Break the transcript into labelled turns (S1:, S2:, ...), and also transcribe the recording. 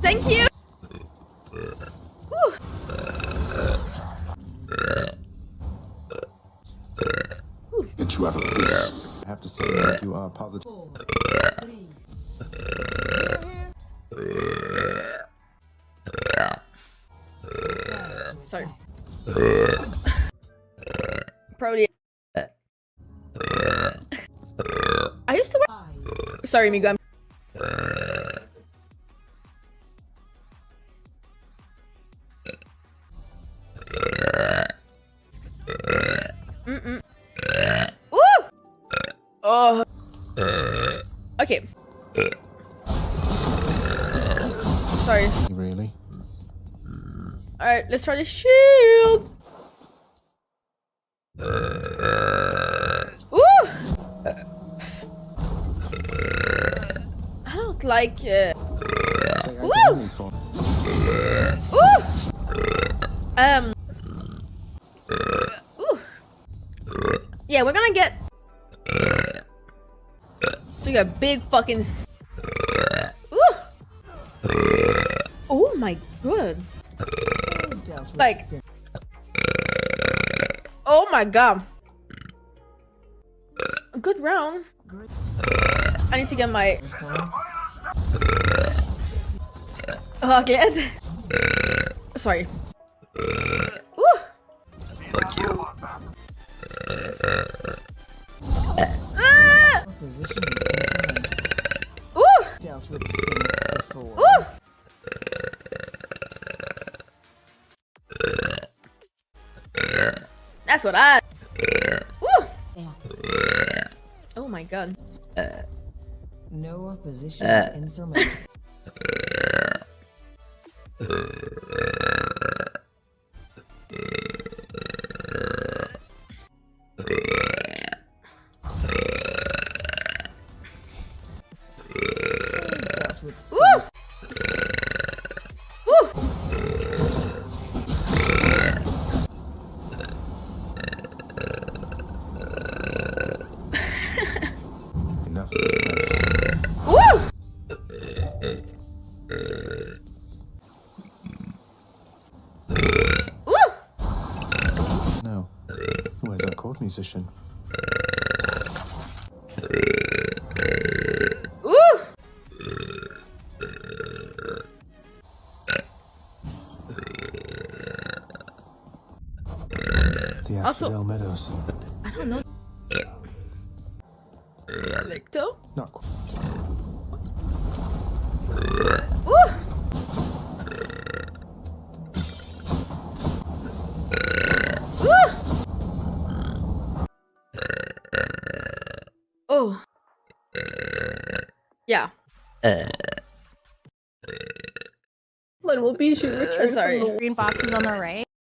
S1: Thank you. Woo.
S2: Did you ever please? I have to say that you are positive.
S1: Sorry. Probably. I used to work. Sorry, Migo. Woo! Oh. Okay. Sorry.
S2: Really?
S1: Alright, let's try the shield. Woo! I don't like it. Woo! Woo! Ooh. Yeah, we're gonna get a big fucking. Ooh. Oh my god. Like. Oh my god. A good round. I need to get my. Okay. Sorry. Ooh.
S3: Fuck you.
S1: Ooh. Ooh. That's what I. Ooh. Oh my god.
S4: No opposition is insurmountable.
S1: Woo! Woo!
S2: Enough of this place.
S1: Woo! Woo!
S2: No. Where's our court musician?
S1: Woo!
S2: The Asphodel Meadows.
S1: I don't know. Lecto?
S2: Not quite.
S1: Woo! Woo! Oh. Yeah.
S5: When will Bijou return
S1: sorry.
S5: from the green boxes on the right?